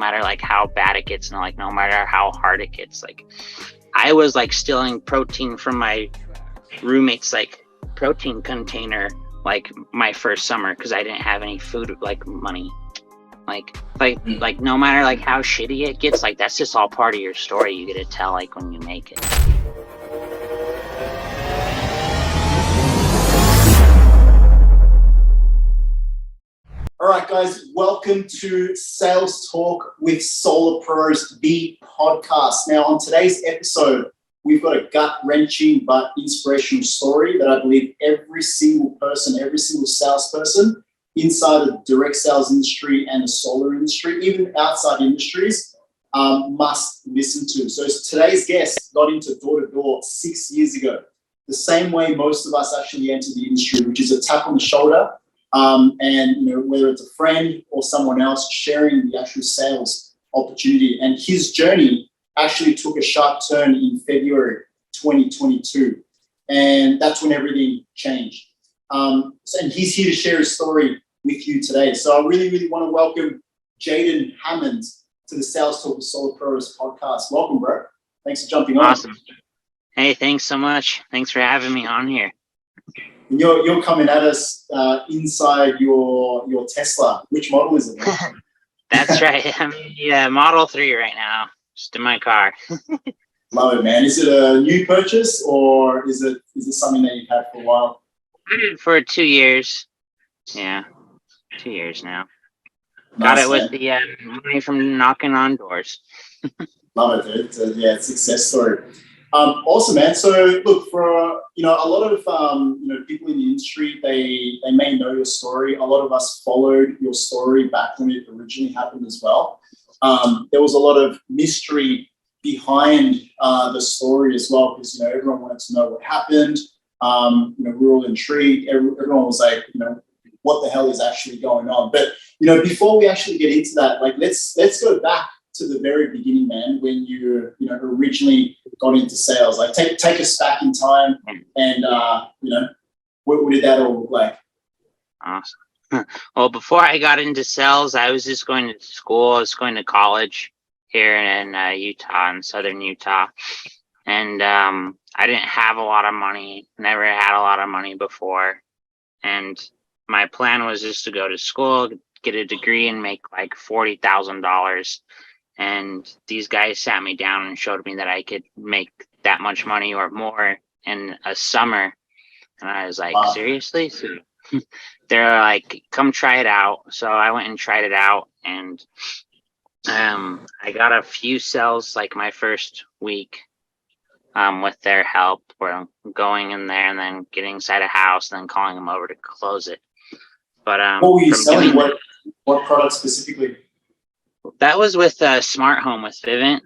matter like how bad it gets and like no matter how hard it gets. Like I was like stealing protein from my roommate's like protein container like my first summer because I didn't have any food like money. Like no matter like how shitty it gets, like that's just all part of your story you get to tell like when you make it. All right, guys, welcome to Sales Talk with Solar Pros, the podcast. Now, on today's episode, we've got a gut-wrenching but inspirational story that I believe every single person, every single salesperson inside the direct sales industry and the solar industry, even outside industries, must listen to. So today's guest got into door-to-door 6 years ago, the same way most of us actually enter the industry, which is a tap on the shoulder. And whether it's a friend or someone else sharing the actual sales opportunity. And his journey actually took a sharp turn in February 2022, and that's when everything changed. And he's here to share his story with you today. So I really want to welcome Jayden Hammond to the Sales Talk with Solar Pros podcast. Welcome, bro. Thanks for jumping on. Awesome. Hey, thanks so much. Thanks for having me on here. And you're coming at us inside your Tesla. Which model is it? That's right. I'm in Model 3 right now, just in my car. Love it, man. Is it a new purchase or is it something that you've had for a while? For 2 years. Yeah, 2 years now. Nice, got it with the money from knocking on doors. Love it, dude. It's a success story. Awesome, man. So look, for a lot of people in the industry, they may know your story. A lot of us followed your story back when it originally happened as well. There was a lot of mystery behind the story as well, because everyone wanted to know what happened. We were all intrigued. Everyone was like, what the hell is actually going on? But before we actually get into that, like let's go back to the very beginning, man, when you originally got into sales. Like take us back in time and what did that all look like? Awesome. Well, before I got into sales, I was just going to school. I was going to college here in Utah, in southern Utah. And I didn't have a lot of money, never had a lot of money before. And my plan was just to go to school, get a degree and make like $40,000. And these guys sat me down and showed me that I could make that much money or more in a summer. And I was like, wow. Seriously? So they're like, come try it out. So I went and tried it out. And I got a few sales like my first week with their help. Where I'm going in there and then getting inside a house and then calling them over to close it. But what were you selling? What product specifically? That was with Smart Home with Vivint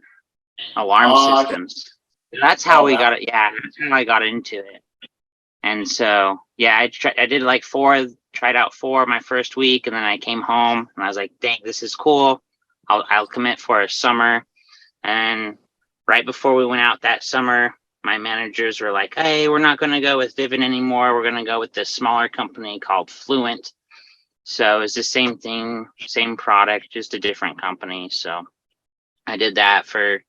alarm systems. That's how we got it. Yeah, that's how I got into it. And so, yeah, I did like tried out 4 my first week, and then I came home and I was like, dang, this is cool. I'll commit for a summer. And right before we went out that summer, my managers were like, hey, we're not going to go with Vivint anymore. We're going to go with this smaller company called Fluent. So it's the same thing, same product, just a different company. So I did that for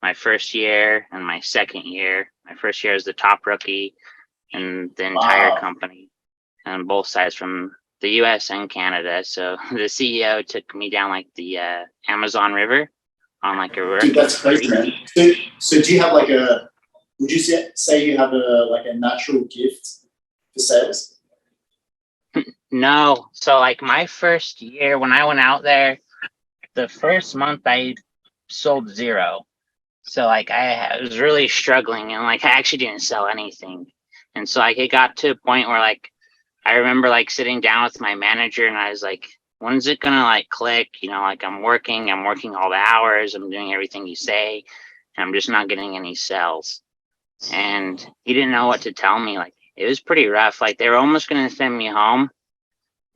my first year and my second year. My first year as the top rookie in the entire company, on both sides from the US and Canada. So the CEO took me down like the Amazon River on like a river. Dude, that's crazy, man. So do you have like would you say you have a natural gift for sales? No. So like my first year when I went out there, the first month I sold 0. So like I was really struggling and like I actually didn't sell anything. And so like it got to a point where like I remember like sitting down with my manager and I was like, when's it gonna like click? Like I'm working all the hours, I'm doing everything you say, and I'm just not getting any sales. And he didn't know what to tell me. Like it was pretty rough. Like they were almost gonna send me home.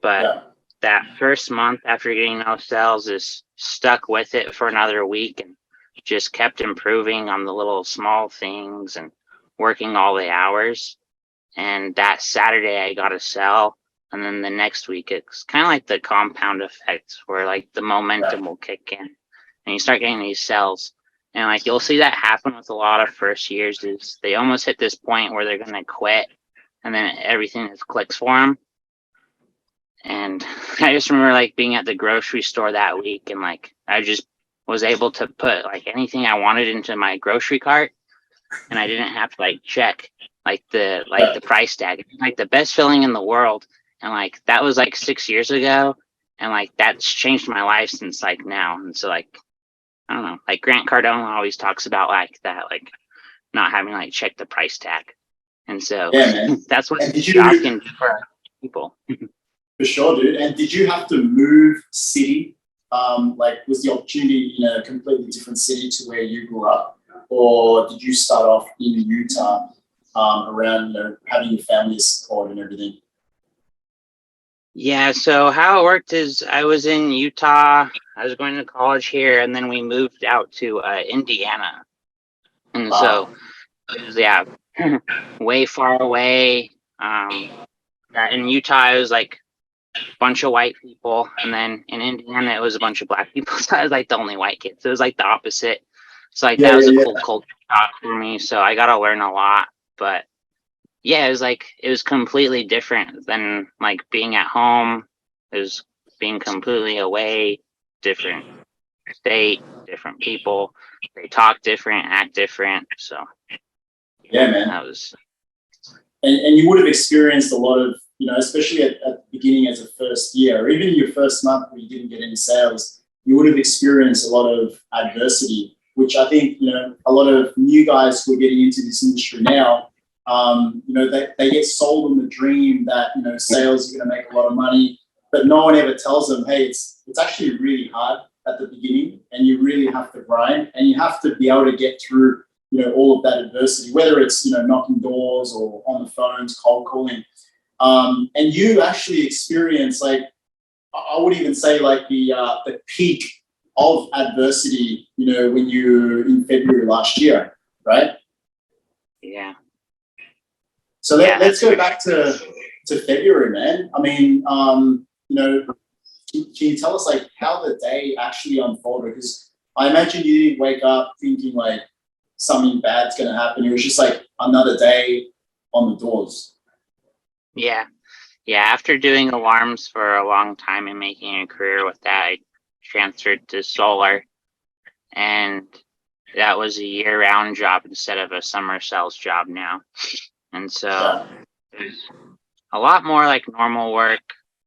But that first month after getting no sales is stuck with it for another week and just kept improving on the little small things and working all the hours. And that Saturday I got a sell. And then the next week, it's kind of like the compound effect where like the momentum will kick in. and you start getting these sales. And like you'll see that happen with a lot of first years is they almost hit this point where they're gonna quit, and then everything just clicks for them. And I just remember like being at the grocery store that week, and like I just was able to put like anything I wanted into my grocery cart, and I didn't have to like check the price tag. It's like the best feeling in the world. And like that was like 6 years ago, and like that's changed my life since like now. And so like I don't know, like Grant Cardone always talks about like that, like not having like check the price tag. And so that's what shocking for people. For sure, dude. And did you have to move city? Like, was the opportunity in a completely different city to where you grew up, or did you start off in Utah, around having your family's support and everything? Yeah, so how it worked is I was in Utah. I was going to college here, and then we moved out to Indiana. And so, it was, way far away. In Utah, it was like a bunch of white people, and then in Indiana, it was a bunch of black people. So I was like the only white kid. So it was like the opposite. So like that was a cool culture shock for me. So I got to learn a lot, but yeah, it was completely different than like being at home. It was being completely away, different state, different people. They talk different, act different. So yeah, man, that was. And you would have experienced a lot of, especially at the beginning as a first year, or even in your first month where you didn't get any sales, you would have experienced a lot of adversity, which I think, a lot of new guys who are getting into this industry now, they get sold on the dream that, sales are going to make a lot of money, but no one ever tells them, hey, it's actually really hard at the beginning, and you really have to grind, and you have to be able to get through, all of that adversity, whether it's, knocking doors or on the phones, cold calling. And you actually experience, like, I would even say like the peak of adversity, when you're in February last year, right? Yeah. So let's go back to February, man. I mean, can you tell us like how the day actually unfolded? Because I imagine you didn't wake up thinking like something bad's going to happen. It was just like another day on the doors. Yeah. Yeah. After doing alarms for a long time and making a career with that, I transferred to solar, and that was a year-round job instead of a summer sales job now. And so there's a lot more like normal work.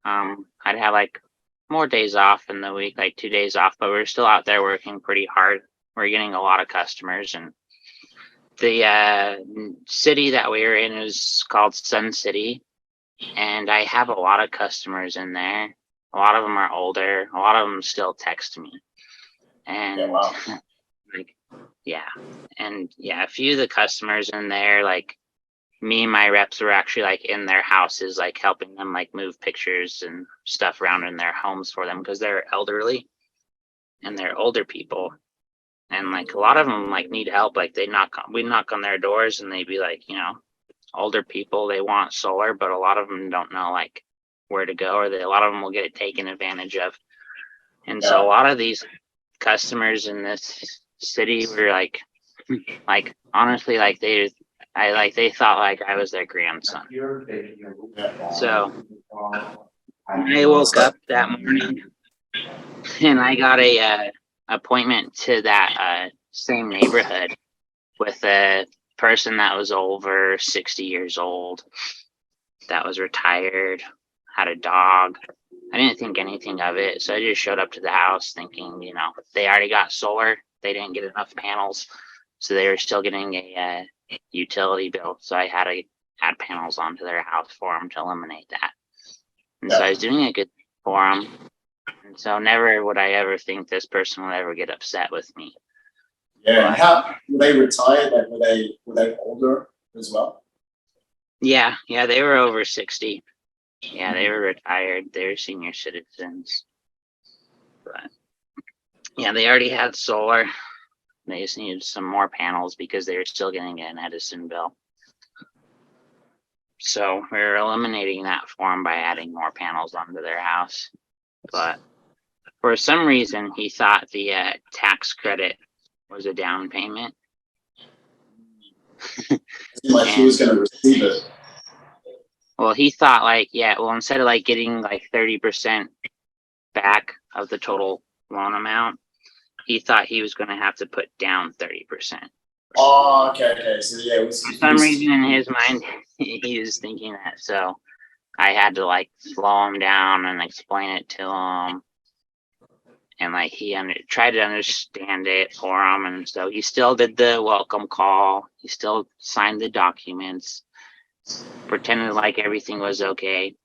I'd have like more days off in the week, like 2 days off, but we're still out there working pretty hard. We're getting a lot of customers, and the city that we were in is called Sun City, and I have a lot of customers in there. A lot of them are older. A lot of them still text me, and a few of the customers in there, like me and my reps were actually like in their houses, like helping them like move pictures and stuff around in their homes for them, because they're elderly and they're older people, and like a lot of them like need help. Like we knock on their doors, and they'd be like, older people, they want solar, but a lot of them don't know like where to go, or a lot of them will get it taken advantage of. And so a lot of these customers in this city were like honestly, like they thought like I was their grandson. So I woke up that morning, and I got a appointment to that same neighborhood with a person that was over 60 years old, that was retired, had a dog. I didn't think anything of it, so I just showed up to the house thinking, they already got solar. They didn't get enough panels, so they were still getting a utility bill. So I had to add panels onto their house for them to eliminate that. And so I was doing a good for them. And so never would I ever think this person would ever get upset with me. Yeah. And how were they retired? Like were they older as well? Yeah, they were over 60. Yeah, they were retired. They were senior citizens. But yeah, they already had solar. They just needed some more panels because they were still getting an Edison bill. So we were eliminating that for them by adding more panels onto their house. But For some reason, he thought the tax credit was a down payment. Like he was going to receive it. Well, he thought like, instead of like getting like 30% back of the total loan amount, he thought he was going to have to put down 30%. Oh, okay. So yeah, for some reason in his mind, he was thinking that. So I had to like slow him down and explain it to him. And like he tried to understand it for him, and so he still did the welcome call. He still signed the documents, pretended like everything was okay,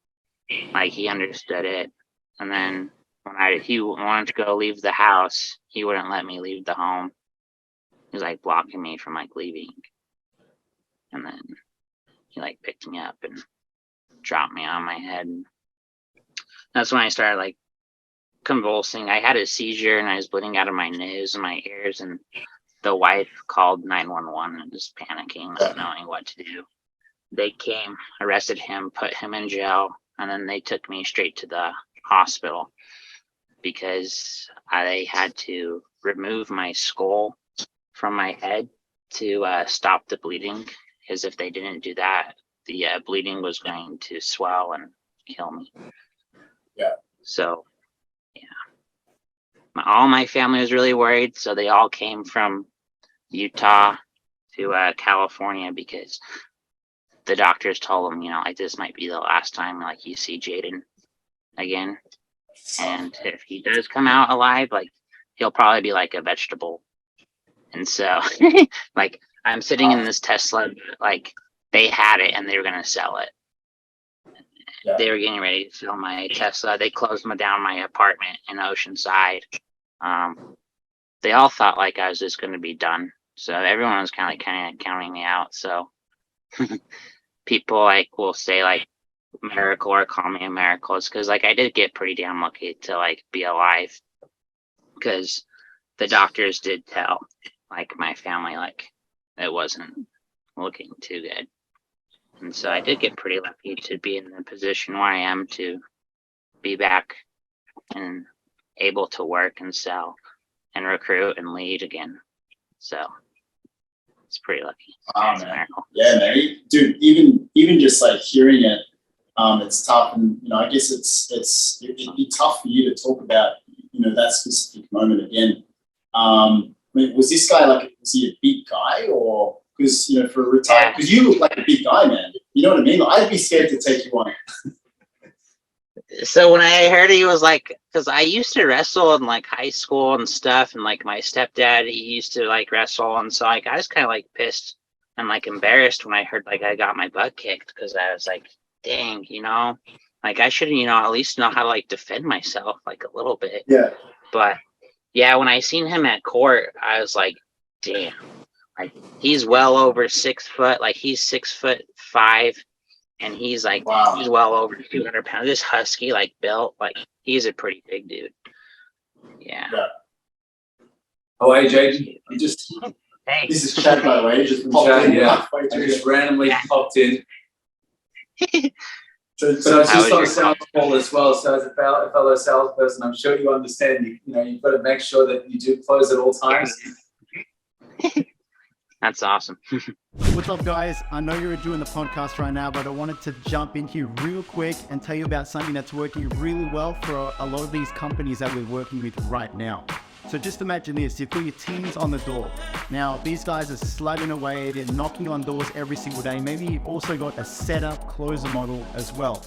like he understood it. And then when he wanted to go leave the house, he wouldn't let me leave the home. He was like blocking me from like leaving. And then he like picked me up and dropped me on my head. And that's when I started like convulsing. I had a seizure and I was bleeding out of my nose and my ears, and the wife called 911 and just panicking, not knowing what to do. They came, arrested him, put him in jail, and then they took me straight to the hospital because I had to remove my skull from my head to stop the bleeding, because if they didn't do that, the bleeding was going to swell and kill me. Yeah. So all my family was really worried, so they all came from Utah to California because the doctors told them, like, this might be the last time like you see Jayden again, and if he does come out alive, like he'll probably be like a vegetable. And so like I'm sitting in this Tesla, like they had it and they were gonna sell it. Yeah. They were getting ready to sell my Tesla. They closed down my apartment in Oceanside. They all thought like I was just going to be done. So everyone was kind of counting me out. So people like will say like miracle or call me a miracle. It's because like I did get pretty damn lucky to like be alive, because the doctors did tell like my family like it wasn't looking too good. And so I did get pretty lucky to be in the position where I am, to be back and able to work and sell and recruit and lead again. So it's pretty lucky. It's a miracle. Yeah, man. Dude, even just like hearing it, it's tough. And, I guess it'd be tough for you to talk about, that specific moment again. Was this guy was he a big guy, or because, for a retired, because you look like a big guy, man. You know what I mean? I'd be scared to take you on. So when I heard he was like, because I used to wrestle in like high school and stuff, and like my stepdad, he used to like wrestle, and so like I was kind of like pissed and like embarrassed when I heard like I got my butt kicked, because I was like, dang, like I should, at least know how to like defend myself like a little bit. Yeah. But yeah, when I seen him at court, I was like, damn, like he's well over 6 foot, like he's 6'5". And he's like, he's well over 200 pounds. This husky, like built, like he's a pretty big dude. Yeah. Oh, hey, Jayden. Hey. This is Chad, by the way. I just randomly popped in. But I was just on a sales call as well. So as a fellow salesperson, I'm sure you understand. You've got to make sure that you do close at all times. That's awesome. What's up, guys? I know you're doing the podcast right now, but I wanted to jump in here real quick and tell you about something that's working really well for a lot of these companies that we're working with right now. So just imagine this, you've got your teams on the door. Now, these guys are slugging away, they're knocking on doors every single day. Maybe you've also got a setup closer model as well.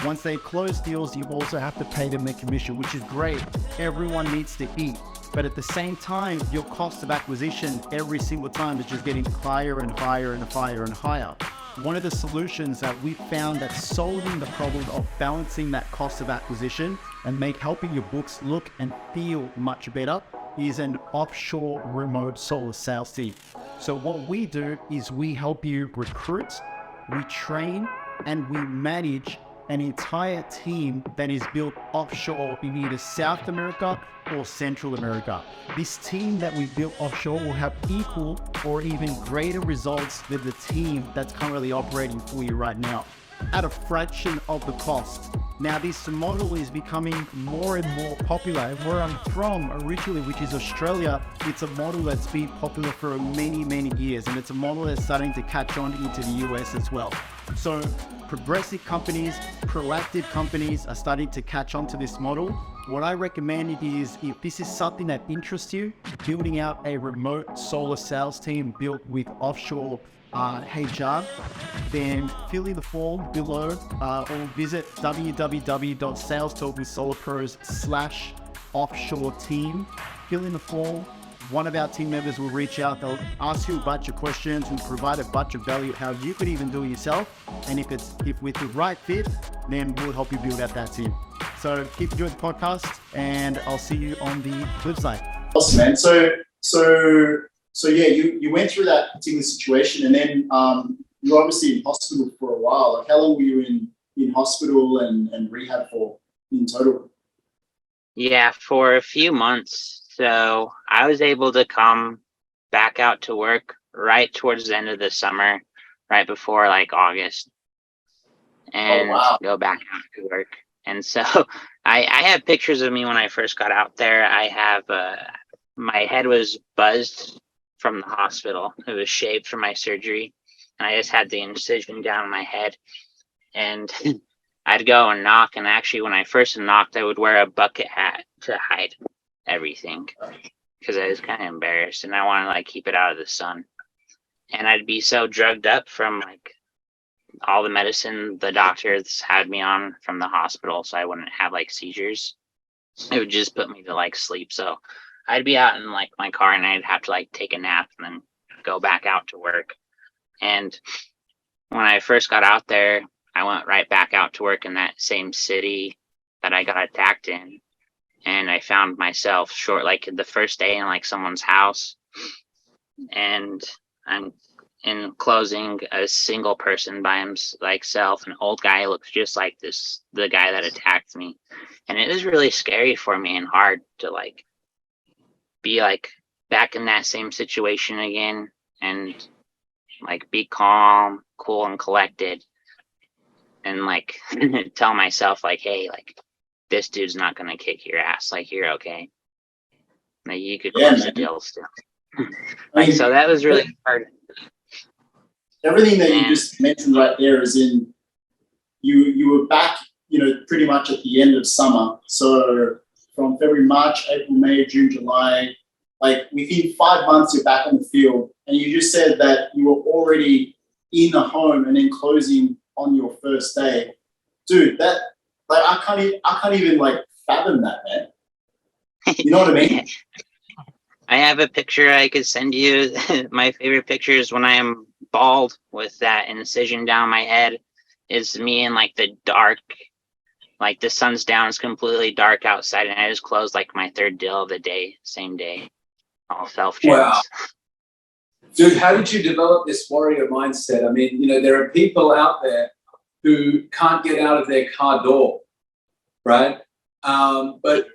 Once they close deals, you also have to pay them their commission, which is great. Everyone needs to eat. But at the same time, your cost of acquisition every single time is just getting higher and higher and higher and higher. One of the solutions that we found that's solving the problem of balancing that cost of acquisition and helping your books look and feel much better is an offshore remote solar sales team. So what we do is we help you recruit, we train, and we manage an entire team that is built offshore in either South America or Central America. This team that we built offshore will have equal or even greater results than the team that's currently operating for you right now. at a fraction of the cost. Now, this model is becoming more and more popular. Where I'm from originally, which is Australia, it's a model that's been popular for many, many years, and it's a model that's starting to catch on into the US as well. So progressive companies, proactive companies are starting to catch on to this model. What I recommend is, if this is something that interests you, building out a remote solar sales team built with offshore HR, then fill in the form below or visit www.salestalkwithsolarpros.com/offshore team. Fill in the form. One of our team members will reach out. They'll ask you a bunch of questions and provide a bunch of value how you could even do it yourself. And if with the right fit, then we'll help you build out that team. So keep enjoying the podcast, and I'll see you on the flip side. Awesome, man. So yeah, you went through that particular situation, and then you were obviously in hospital for a while. Like, how long were you in hospital and rehab for in total? Yeah, for a few months. So I was able to come back out to work right towards the end of the summer, right before like August, and go back out to work. And so I have pictures of me when I first got out there. I have my head was buzzed from the hospital. It was shaved from my surgery, and I just had the incision down my head. And I'd go and knock, and actually when I first knocked, I would wear a bucket hat to hide everything because I was kind of embarrassed, and I wanted to like keep it out of the sun. And I'd be so drugged up from like all the medicine the doctors had me on from the hospital, so I wouldn't have like seizures. It would just put me to like sleep. So I'd be out in like my car, and I'd have to like take a nap and then go back out to work. And when I first got out there, I went right back out to work in that same city that I got attacked in. And I found myself short, like the first day in like someone's house. And I'm in closing, a single person by himself, an old guy looks just like the guy that attacked me. And it was really scary for me and hard to like be like back in that same situation again and like be calm, cool, and collected, and like tell myself like, hey, like this dude's not gonna kick your ass, like you're okay, like you could close the deal still. Like, so that was really hard. Everything that you just mentioned right there is in you were back, pretty much at the end of summer. So from February, March, April, May, June, July, like within 5 months, you're back on the field. And you just said that you were already in the home and then closing on your first day. Dude, that like I can't even like fathom that, man. You know what I mean? I have a picture I could send you. My favorite picture is when I am bald with that incision down my head. Is me in like the dark, like the sun's down, it's completely dark outside, and I just closed like my third deal of the day, same day, all self-checks. Wow. Dude, how did you develop this warrior mindset? I mean, there are people out there who can't get out of their car door, right? But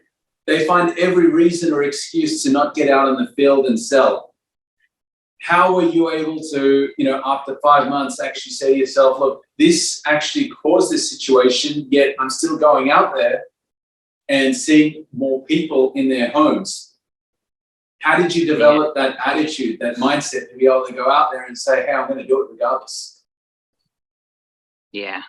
they find every reason or excuse to not get out on the field and sell. How were you able to, after 5 months, actually say to yourself, look, this actually caused this situation, yet I'm still going out there and seeing more people in their homes? How did you develop that attitude, that mindset to be able to go out there and say, hey, I'm going to do it regardless? Yeah.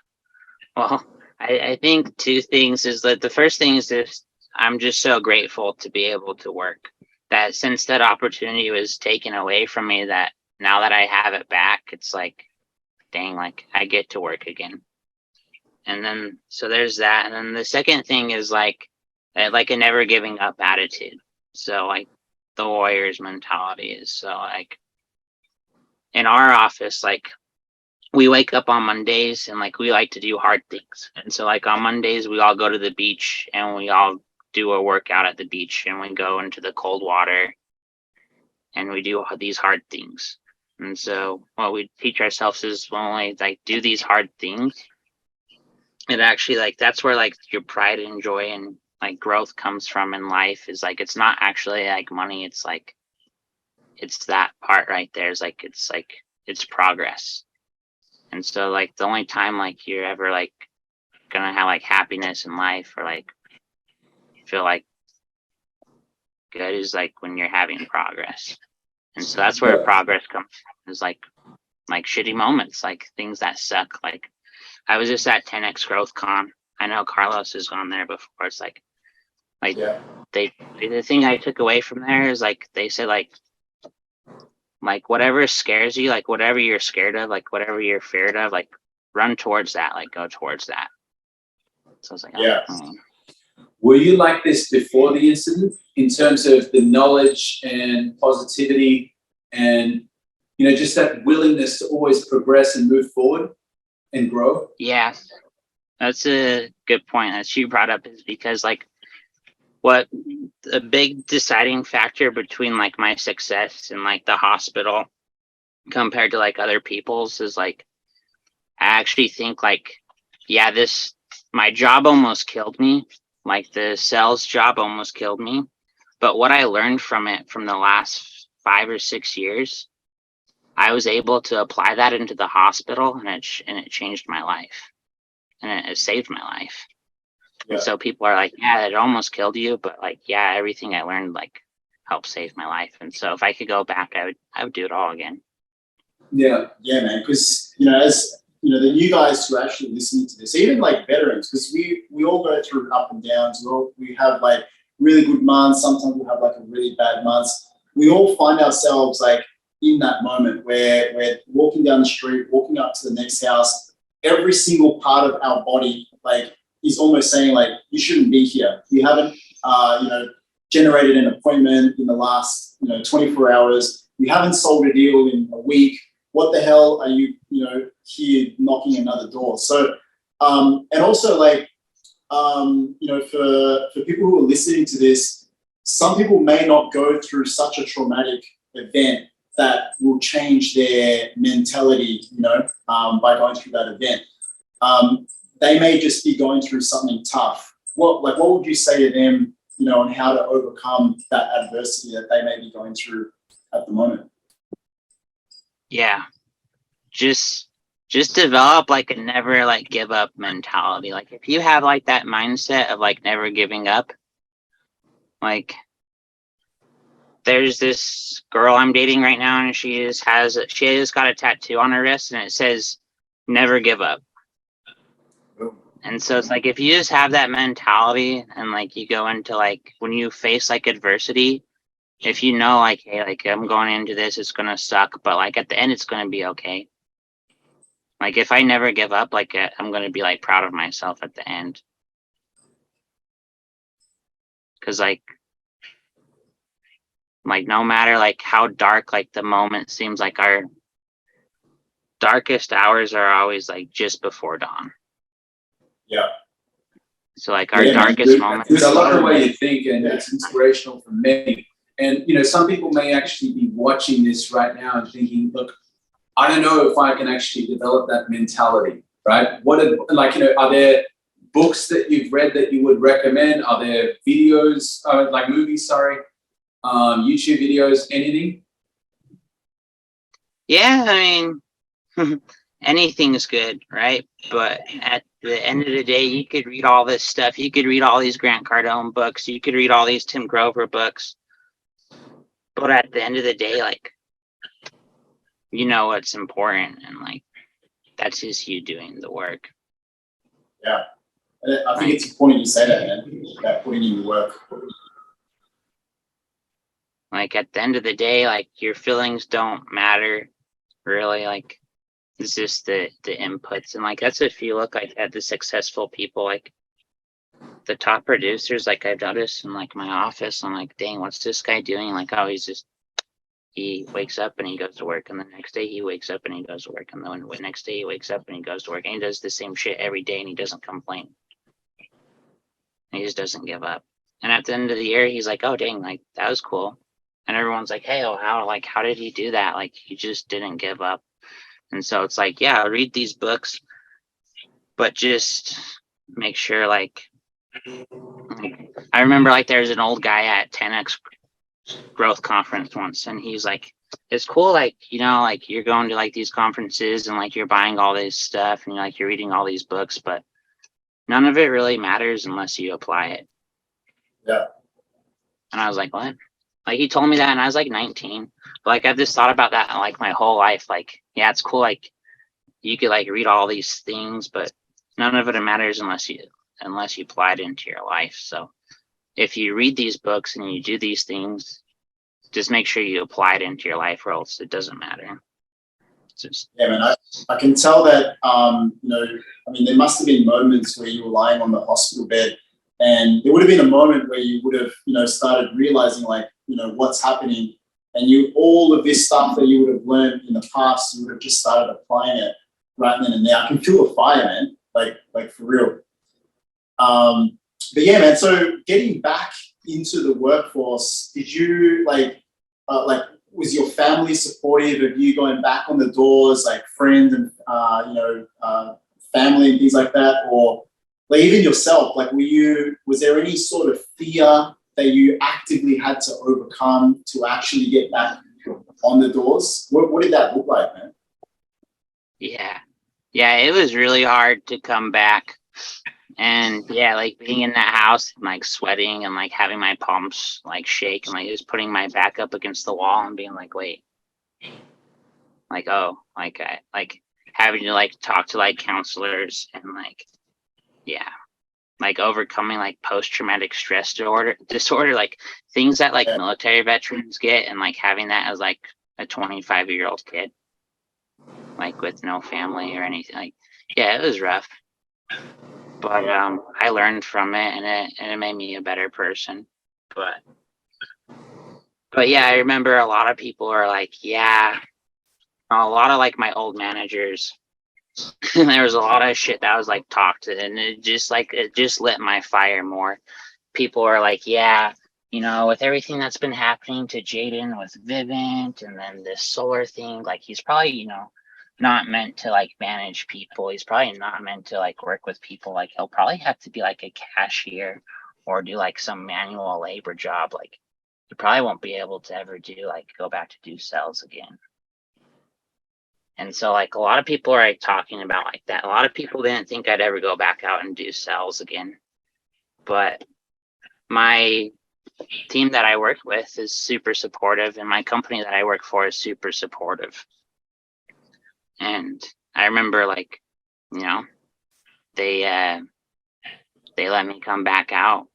Well, I think two things is that the first thing is just I'm just so grateful to be able to work. That since that opportunity was taken away from me, that now that I have it back, it's like, dang, like I get to work again. And then, so there's that. And then the second thing is like a never giving up attitude. So like the Warriors mentality is, so like in our office, like we wake up on Mondays and like we like to do hard things. And so like on Mondays, we all go to the beach and we all do a workout at the beach, and we go into the cold water and we do these hard things. And so what we teach ourselves is when we like do these hard things, it actually like that's where like your pride and joy and like growth comes from in life. Is like it's not actually like money, it's like it's that part right there. Is like it's progress. And so like the only time like you're ever like gonna have like happiness in life or like feel like good is like when you're having progress. And so that's where progress comes from, is like shitty moments, like things that suck. Like I was just at 10x Growth Con. I know Carlos has gone there before. It's like Yeah. the thing I took away from there is like they said like whatever scares you, like whatever you're scared of, like whatever you're feared of, like run towards that, like go towards that. So I was like, Yeah. Were you like this before the incident in terms of the knowledge and positivity and, you know, just that willingness to always progress and move forward and grow? Yeah, that's a good point that you brought up, is because like what a big deciding factor between like my success in like the hospital compared to like other people's is like I actually think like, yeah, my job almost killed me. Like the sales job almost killed me. But what I learned from it from the last 5 or 6 years, I was able to apply that into the hospital, and it changed my life, and it saved my life. Yeah. And so people are like, yeah, it almost killed you, but like, yeah, everything I learned like helped save my life. And so if I could go back, I would do it all again. Yeah. Yeah, man. Because, you know, as you know, the new guys who are actually listening to this, even like veterans, because we all go through up and downs. We have like really good months. Sometimes we have like a really bad months. We all find ourselves like in that moment where we're walking down the street, walking up to the next house. Every single part of our body like is almost saying like, you shouldn't be here. You haven't, you know, generated an appointment in the last, you know, 24 hours. You haven't sold a deal in a week. What the hell are you, you know, here knocking another door? So, and also like, you know, for people who are listening to this, some people may not go through such a traumatic event that will change their mentality, you know, by going through that event. They may just be going through something tough. What would you say to them, you know, on how to overcome that adversity that they may be going through at the moment? Yeah, just develop like a never like give up mentality. Like if you have like that mindset of like never giving up, like there's this girl I'm dating right now, and she just got a tattoo on her wrist, and it says never give up. And so it's like if you just have that mentality, and like you go into like when you face like adversity, if you know like, hey, like I'm going into this, it's gonna suck, but like at the end it's gonna be okay. Like if I never give up, like I'm gonna be like proud of myself at the end. Cause like no matter like how dark like the moment seems, like our darkest hours are always like just before dawn. Yeah. So like our darkest moments. I love the way you think, and it's inspirational for many. And you know, some people may actually be watching this right now and thinking, look, I don't know if I can actually develop that mentality, right? Are there books that you've read that you would recommend? Are there videos, like movies, YouTube videos, anything? Yeah, I mean, anything's good, right? But at the end of the day, you could read all this stuff. You could read all these Grant Cardone books. You could read all these Tim Grover books. But at the end of the day, like, you know what's important, and like that's just you doing the work. Yeah. I think it's important you say that, man, about putting in the work. Like at the end of the day, like your feelings don't matter really. Like it's just the inputs. And like that's if you look like at the successful people, like the top producers, like I've noticed in like my office, I'm like, dang, what's this guy doing? Like, oh, he wakes up and he goes to work, and the next day he wakes up and he goes to work, and the next day he wakes up and he goes to work, and he does the same shit every day, and he doesn't complain. He just doesn't give up. And at the end of the year, he's like, oh dang, like that was cool. And everyone's like, hey, how did he do that? Like he just didn't give up. And so it's like, yeah, read these books, but just make sure like I remember like there's an old guy at 10x Growth Conference once, and he's like, it's cool, like, you know, like you're going to like these conferences and like you're buying all this stuff and you're reading all these books, but none of it really matters unless you apply it. Yeah. And I was like, what? Like he told me that and I was like 19. But like I've just thought about that like my whole life. Like, yeah, it's cool. Like you could like read all these things, but none of it matters unless you apply it into your life. So if you read these books and you do these things, just make sure you apply it into your life or else it doesn't matter. It's just, Yeah, man, I can tell that, you know, I mean, there must have been moments where you were lying on the hospital bed and there would have been a moment where you would have, you know, started realizing like, you know, what's happening, and all of this stuff that you would have learned in the past, you would have just started applying it right then and there. I can feel the fire, man, like for real. But yeah, man, so getting back into the workforce, did you was your family supportive of you going back on the doors, like friends and, you know, family and things like that? Or like even yourself, like was there any sort of fear that you actively had to overcome to actually get back on the doors? What did that look like, man? yeah. Yeah, it was really hard to come back. And yeah, like being in that house and like sweating and like having my palms like shake and like just putting my back up against the wall and being like, wait, like, oh, like I like having to like talk to like counselors and like, yeah, like overcoming like post-traumatic stress disorder, like things that like military veterans get, and like having that as like a 25-year-old kid, like with no family or anything. Like, yeah, it was rough. But I learned from it, and it made me a better person. But yeah, I remember a lot of people are like, yeah, a lot of like my old managers. There was a lot of shit that was like talked to, and it just lit my fire more. People are like, yeah, you know, with everything that's been happening to Jayden with Vivint and then this solar thing, like he's probably, you know, not meant to like manage people. He's probably not meant to like work with people. Like he'll probably have to be like a cashier or do like some manual labor job. Like he probably won't be able to ever go back to do sales again. And so like a lot of people are like talking about like that. A lot of people didn't think I'd ever go back out and do sales again. But my team that I work with is super supportive, and my company that I work for is super supportive. And I remember like, you know, they let me come back out.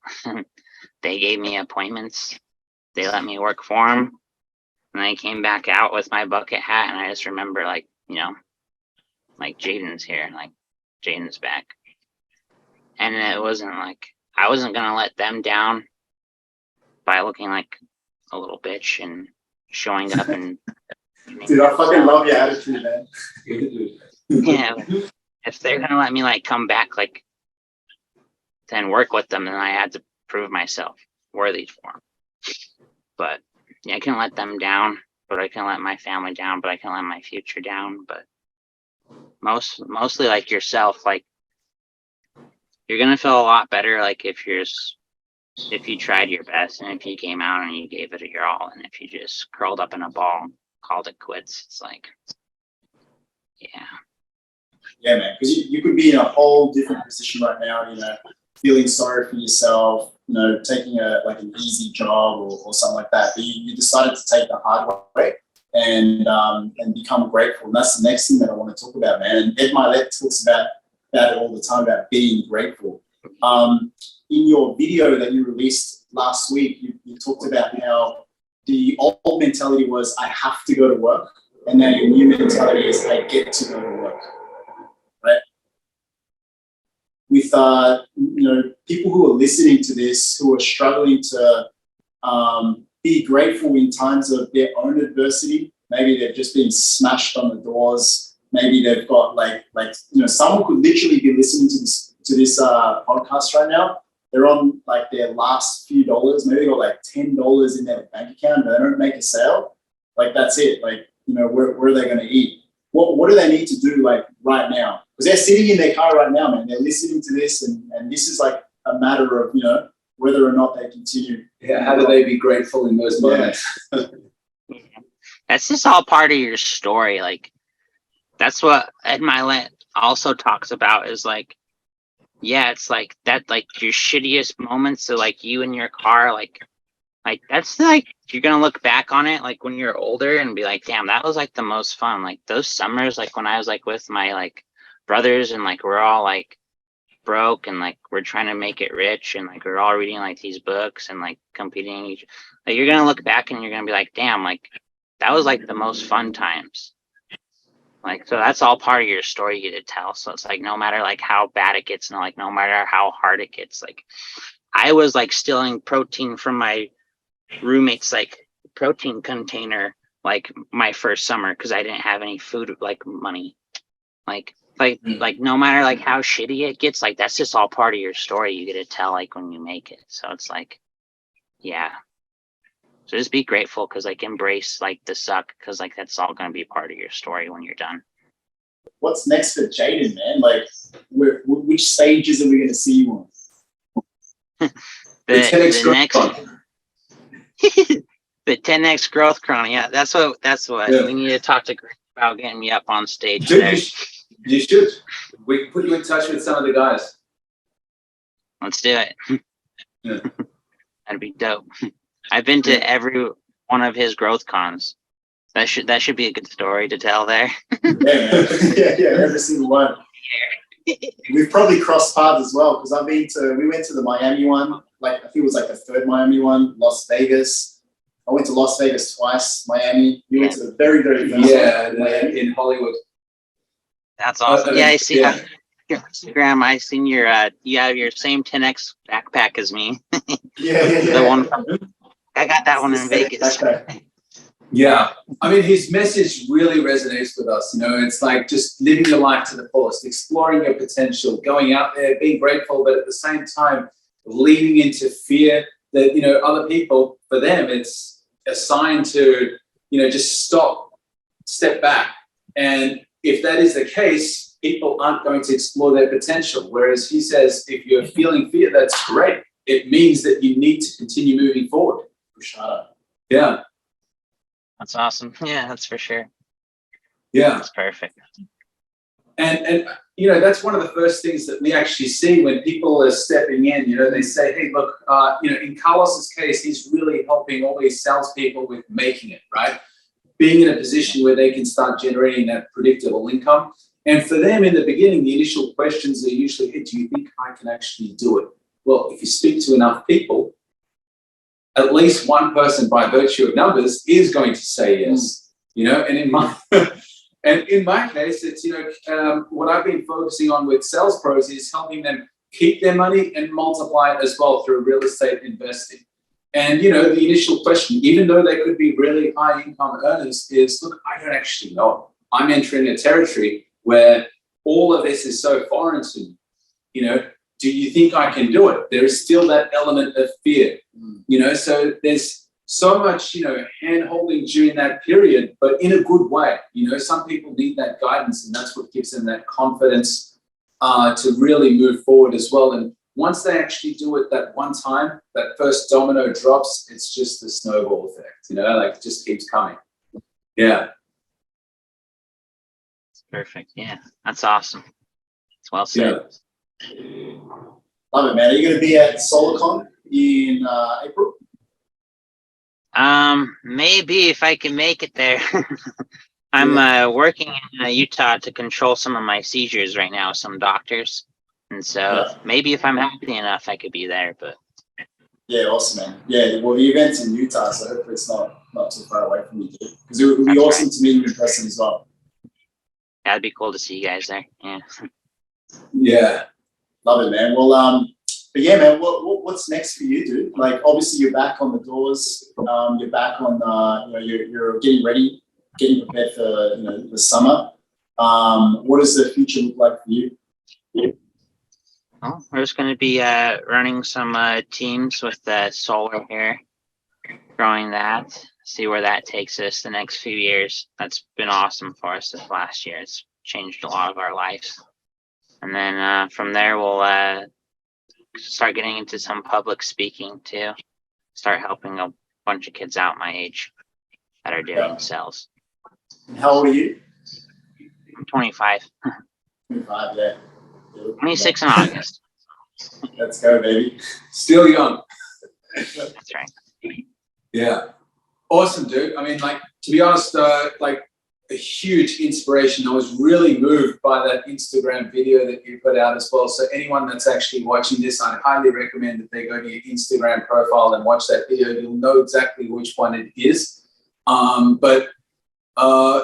They gave me appointments. They let me work for them. And I came back out with my bucket hat, and I just remember like, you know, like Jayden's here, and like Jayden's back. And it wasn't like, I wasn't going to let them down by looking like a little bitch and showing up and Dude, I fucking love your attitude, man. yeah, if they're gonna let me like come back, like then work with them, then I had to prove myself worthy for them. But yeah, I can let them down, but I can let my family down, but I can let my future down. But mostly like yourself, like you're gonna feel a lot better like if you tried your best, and if you came out and you gave it your all, and if you just curled up in a ball and called it quits. It's like, yeah. Yeah, man, because you could be in a whole different position right now, you know, feeling sorry for yourself, you know, taking an easy job or something like that. But you decided to take the hard way and become grateful. And that's the next thing that I want to talk about, man. And Ed Milet talks about it all the time, about being grateful. In your video that you released last week, you talked about how the old mentality was, I have to go to work. And now your new mentality is, I get to go to work. Right? With you know, people who are listening to this, who are struggling to be grateful in times of their own adversity. Maybe they've just been smashed on the doors. Maybe they've got like you know, someone could literally be listening to this podcast right now. They're on like their last few dollars. Maybe they got like $10 in their bank account, and they don't make a sale. Like that's it. Like, you know, where are they going to eat? What do they need to do like right now? Because they're sitting in their car right now, man. They're listening to this, and this is like a matter of, you know, whether or not they continue. Yeah, how do they be grateful in those moments? Yeah. that's just all part of your story. Like, that's what Ed Milet also talks about is like, yeah, it's like that, like your shittiest moments of like you in your car, like that's like, you're gonna look back on it like when you're older and be like, damn, that was like the most fun. Like those summers, like when I was like with my like brothers and like we're all like broke and like we're trying to make it rich and like we're all reading like these books and like competing like you're gonna look back and you're gonna be like, damn, like that was like the most fun times. Like, so that's all part of your story you get to tell. So it's like no matter like how bad it gets and like no matter how hard it gets, like I was like stealing protein from my roommate's like protein container like my first summer because I didn't have any food like money. Like no matter like how shitty it gets, like that's just all part of your story you get to tell like when you make it. So it's like, yeah. So just be grateful because like embrace like the suck because like that's all gonna be part of your story when you're done. What's next for Jayden, man? Like, which stages are we going to see you on? The 10x growth next con. the 10x growth chron. Yeah, that's what Yeah. we need to talk to Greg about getting me up on stage Dude, there. you should. We can put you in touch with some of the guys. Let's do it. Yeah. That'd be dope. I've been to every one of his growth cons. That should be a good story to tell there. Yeah, man. yeah, every single one. We've probably crossed paths as well because we went to the Miami one, like I think it was like the third Miami one, Las Vegas. I went to Las Vegas twice, Miami. You went to the very, very first one, Miami. In Hollywood. That's awesome. Yeah, I see. Yeah. Your Instagram. I seen your you have your same 10x backpack as me. Yeah. The one I got that one in Vegas. Yeah, I mean, his message really resonates with us. You know, it's like just living your life to the fullest, exploring your potential, going out there, being grateful, but at the same time, leaning into fear that, you know, other people, for them, it's a sign to, you know, just step back. And if that is the case, people aren't going to explore their potential. Whereas he says, if you're feeling fear, that's great. It means that you need to continue moving forward. Yeah. That's awesome. Yeah, that's for sure. Yeah. That's perfect. And you know, that's one of the first things that we actually see when people are stepping in. You know, they say, hey, look, you know, in Carlos's case, he's really helping all these salespeople with making it, right? Being in a position where they can start generating that predictable income. And for them in the beginning, the initial questions are usually, hey, do you think I can actually do it? Well, if you speak to enough people, at least one person by virtue of numbers is going to say yes, you know, and in my case, it's, you know, what I've been focusing on with sales pros is helping them keep their money and multiply it as well through real estate investing. And, you know, the initial question, even though they could be really high income earners, is, look, I don't actually know. I'm entering a territory where all of this is so foreign to me, you know. Do you think I can do it? There is still that element of fear, you know, so there's so much, you know, hand holding during that period, but in a good way. You know, some people need that guidance and that's what gives them that confidence to really move forward as well. And once they actually do it that one time, that first domino drops, it's just a snowball effect, you know, like it just keeps coming. Yeah. Perfect. Yeah, that's awesome. It's well said. Yeah. Love it, man. Are you going to be at SolarCon in April? Maybe if I can make it there. I'm working in Utah to control some of my seizures right now with some doctors. And so maybe if I'm happy enough, I could be there, but. Yeah, awesome, man. Yeah, well, the event's in Utah, so hopefully it's not too far away from you, because it would be awesome to meet you in person as well. That'd be cool to see you guys there. Yeah. Yeah. Love it, man. Well, but yeah, man, what's next for you, dude? Like, obviously you're back on the doors. You're back on, you know, you're getting ready, getting prepared for, you know, the summer. What does the future look like for you? Well, we're just going to be running some teams with solar here, growing that, see where that takes us the next few years. That's been awesome for us this last year. It's changed a lot of our lives. And then from there, we'll start getting into some public speaking too. Start helping a bunch of kids out my age. that are doing Yeah. sales. And how old are you? I'm 25, 25, yeah. 26 in August. Let's go, baby. Still young. That's right. Yeah. Awesome, dude. I mean, like, to be honest, like a huge inspiration. I was really moved by that Instagram video that you put out as well. So anyone that's actually watching this, I highly recommend that they go to your Instagram profile and watch that video. You'll know exactly which one it is. But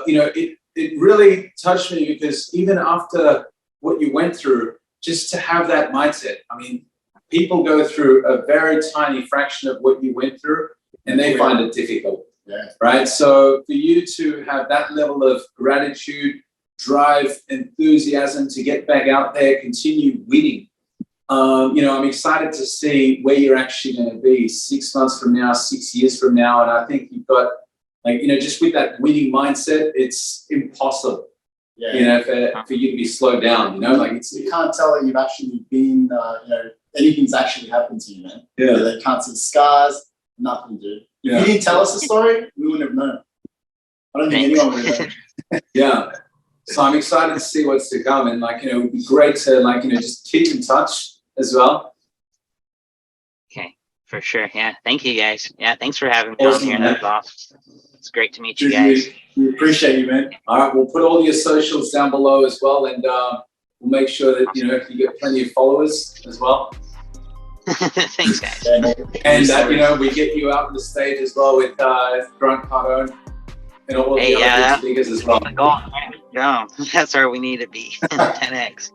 you know, it really touched me because even after what you went through, just to have that mindset. I mean, people go through a very tiny fraction of what you went through and they find it difficult. Yeah. Right. So for you to have that level of gratitude, drive, enthusiasm to get back out there, continue winning. You know, I'm excited to see where you're actually going to be 6 months from now, 6 years from now. And I think you've got, like, you know, just with that winning mindset, it's impossible, Yeah. you know, for you to be slowed down, you know, like it's, You can't tell that you've actually been, you know, anything's actually happened to you, man. yeah, They can't see the scars, nothing, dude. yeah, If you didn't tell us the story, we wouldn't have known. I don't think anyone would have known. yeah. So I'm excited to see what's to come. And like, you know, it would be great to, like, you know, just keep in touch as well. Okay, for sure. Yeah, thank you guys. Yeah, thanks for having me on Awesome, here. man. That's awesome. It's great to meet you Dude, guys. we appreciate you, man. All right, we'll put all your socials down below as well, and we'll make sure that, you know, you get plenty of followers as well. Thanks, guys. Yeah, man. And you know, we get you out on the stage as well with Grant Cardone and all Hey, the yeah, other that- big speakers as well. Go on, man. Go. That's where we need to be. 10x.